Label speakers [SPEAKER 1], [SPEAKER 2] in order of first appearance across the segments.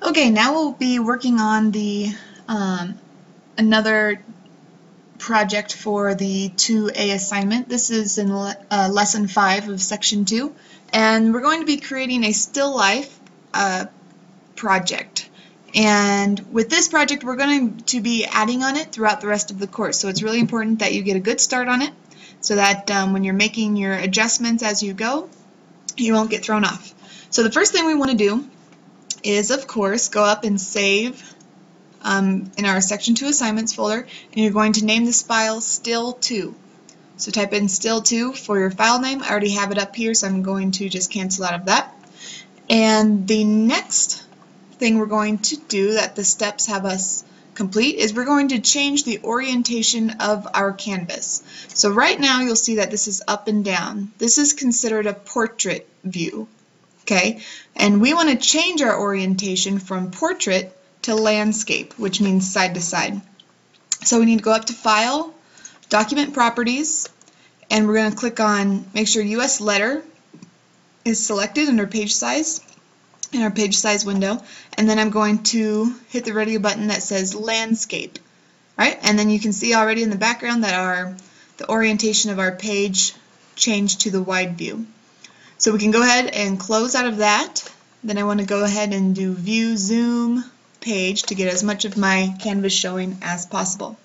[SPEAKER 1] Okay, now we'll be working on the another project for the 2A assignment. This is in lesson 5 of section 2, and we're going to be creating a still life project. And with this project, we're going to be adding on it throughout the rest of the course. So it's really important that you get a good start on it so that when you're making your adjustments as you go, you won't get thrown off. So the first thing we want to do is, of course, go up and save in our Section 2 Assignments folder, and you're going to name this file Still2. So type in Still2 for your file name. I already have it up here, so I'm going to just cancel out of that. And the next thing we're going to do that the steps have us complete is we're going to change the orientation of our canvas. So right now you'll see that this is up and down. This is considered a portrait view. Okay, and we want to change our orientation from portrait to landscape, which means side to side. So we need to go up to File, Document Properties, and we're going to click on, make sure US Letter is selected under Page Size in our Page Size window, and then I'm going to hit the radio button that says Landscape. Right, and then you can see already in the background that the orientation of our page changed to the wide view. So we can go ahead and close out of that. Then I want to go ahead and do View Zoom Page to get as much of my canvas showing as possible.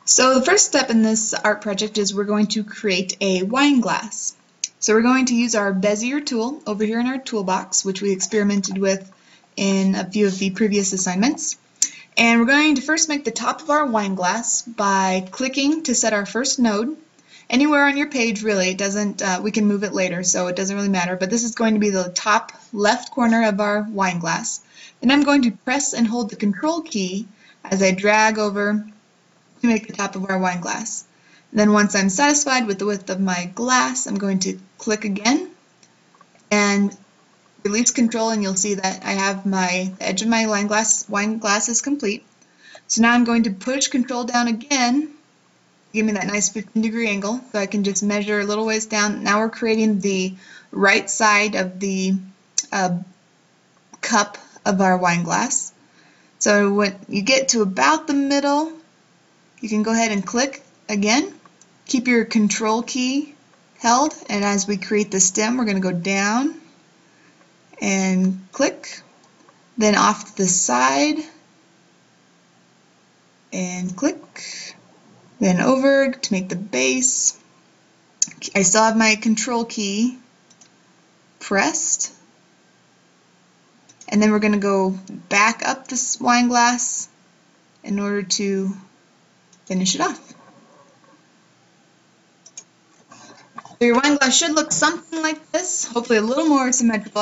[SPEAKER 1] So the first step in this art project is we're going to create a wine glass. So we're going to use our Bezier tool over here in our toolbox, which we experimented with in a few of the previous assignments. And we're going to first make the top of our wine glass by clicking to set our first node. Anywhere on your page, really, it doesn't, we can move it later, so it doesn't really matter, but this is going to be the top left corner of our wine glass. Then I'm going to press and hold the Control key as I drag over to make the top of our wine glass. Then once I'm satisfied with the width of my glass, I'm going to click again and release Control, and you'll see that I have the edge of my wine glass is complete. So now I'm going to push Control down again, give me that nice 15-degree angle, so I can just measure a little ways down. Now we're creating the right side of the cup of our wine glass. So when you get to about the middle, you can go ahead and click again. Keep your Control key held, and as we create the stem, we're going to go down and click, then off to the side and click, then over to make the base. I still have my Control key pressed, and then we're going to go back up this wine glass in order to finish it off. So your wine glass should look something like this, hopefully a little more symmetrical.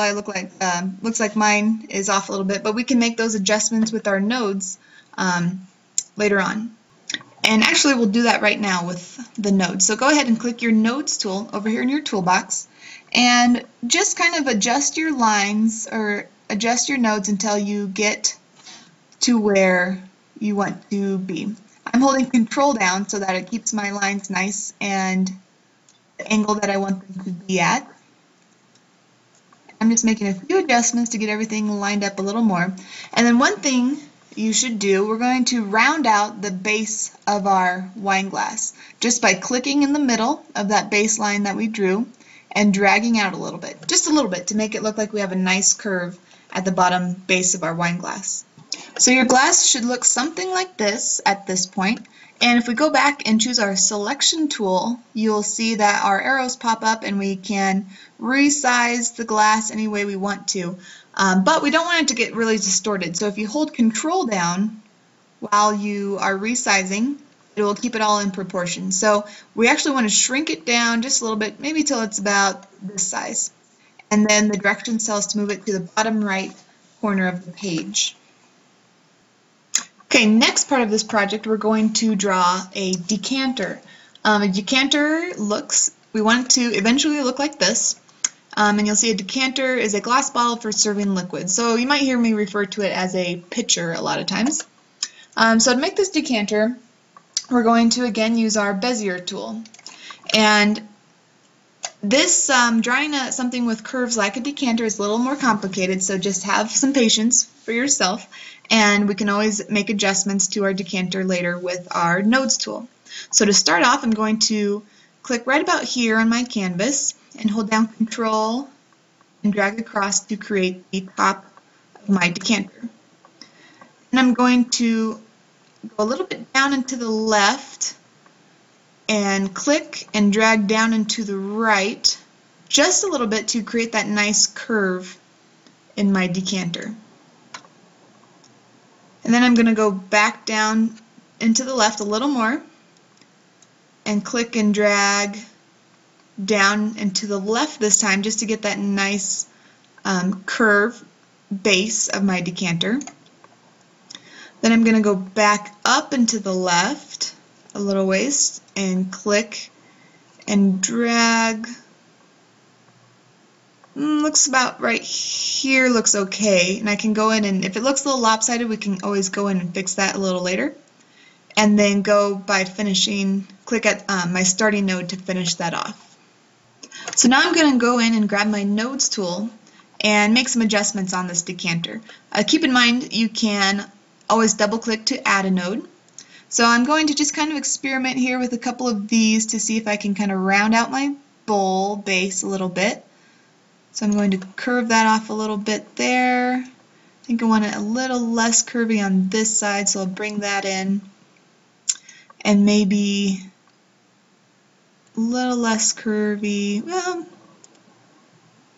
[SPEAKER 1] Looks like mine is off a little bit, but we can make those adjustments with our nodes later on. And actually we'll do that right now with the nodes. So go ahead and click your nodes tool over here in your toolbox and just kind of adjust your lines or adjust your nodes until you get to where you want to be. I'm holding Control down so that it keeps my lines nice and the angle that I want them to be at. I'm just making a few adjustments to get everything lined up a little more. And then one thing you should do, we're going to round out the base of our wine glass just by clicking in the middle of that baseline that we drew and dragging out a little bit, just a little bit, to make it look like we have a nice curve at the bottom base of our wine glass. So your glass should look something like this at this point. And if we go back and choose our selection tool, you'll see that our arrows pop up and we can resize the glass any way we want to. But we don't want it to get really distorted. So if you hold Control down while you are resizing, it will keep it all in proportion. So we actually want to shrink it down just a little bit, maybe till it's about this size. And then the directions tell us to move it to the bottom right corner of the page. Okay, next part of this project, we're going to draw a decanter. A decanter we want it to eventually look like this. And you'll see a decanter is a glass bottle for serving liquid. So you might hear me refer to it as a pitcher a lot of times. So to make this decanter, we're going to again use our Bezier tool. And This drawing something with curves like a decanter is a little more complicated, so just have some patience for yourself, and we can always make adjustments to our decanter later with our nodes tool. So to start off, I'm going to click right about here on my canvas and hold down Control and drag across to create the top of my decanter. And I'm going to go a little bit down and to the left and click and drag down and to the right just a little bit to create that nice curve in my decanter. And then I'm going to go back down into the left a little more and click and drag down and to the left this time just to get that nice curve base of my decanter. Then I'm going to go back up and to the left a little ways and click and drag. Looks about right here, looks okay, and I can go in, and if it looks a little lopsided, we can always go in and fix that a little later, and then go by finishing, click at my starting node to finish that off. So now I'm going to go in and grab my nodes tool and make some adjustments on this decanter. Keep in mind you can always double click to add a node. So I'm going to just kind of experiment here with a couple of these to see if I can kind of round out my bowl base a little bit. So I'm going to curve that off a little bit there. I think I want it a little less curvy on this side, so I'll bring that in. And maybe a little less curvy. Well,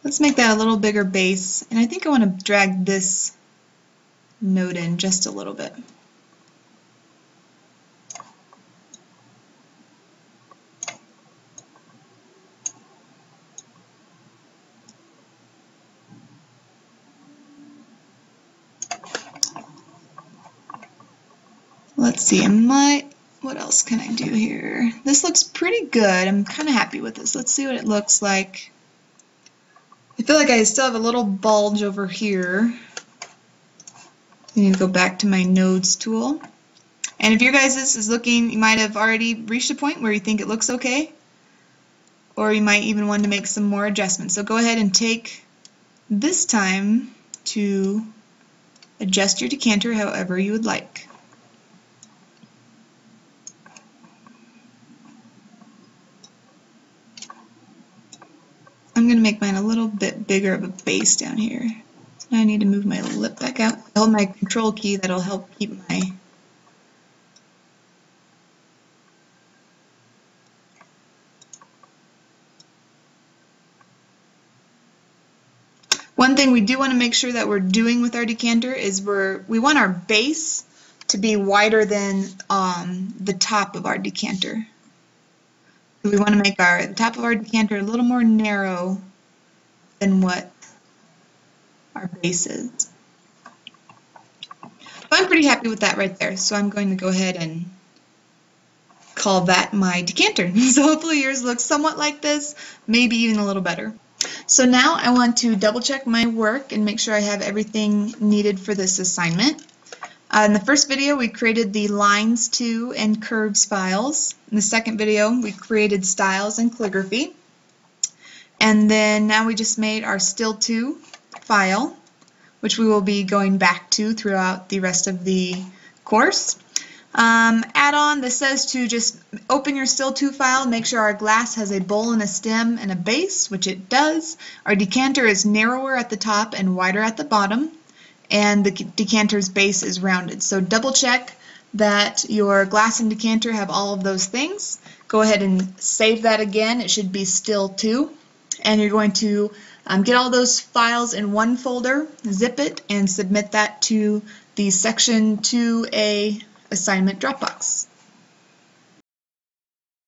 [SPEAKER 1] let's make that a little bigger base. And I think I want to drag this node in just a little bit. Let's see, what else can I do here? This looks pretty good. I'm kind of happy with this. Let's see what it looks like. I feel like I still have a little bulge over here. I need to go back to my nodes tool. And if your guys' is looking, you might have already reached a point where you think it looks okay, or you might even want to make some more adjustments. So go ahead and take this time to adjust your decanter however you would like. I'm going to make mine a little bit bigger of a base down here. So now I need to move my lip back out. I hold my control key, that'll help keep my One thing we do want to make sure that we're doing with our decanter is we want our base to be wider than the top of our decanter. We want to make the top of our decanter a little more narrow than what our base is. So I'm pretty happy with that right there, so I'm going to go ahead and call that my decanter. So hopefully yours looks somewhat like this, maybe even a little better. So now I want to double check my work and make sure I have everything needed for this assignment. In the first video we created the lines to and curves files. In the second video we created styles and calligraphy. And then now we just made our still to file, which we will be going back to throughout the rest of the course. Add-on, this says to just open your still to file, make sure our glass has a bowl and a stem and a base, which it does. Our decanter is narrower at the top and wider at the bottom, and the decanter's base is rounded. So double check that your glass and decanter have all of those things. Go ahead and save that again. It should be still to, and you're going to get all those files in one folder, zip it, and submit that to the Section 2A assignment Dropbox.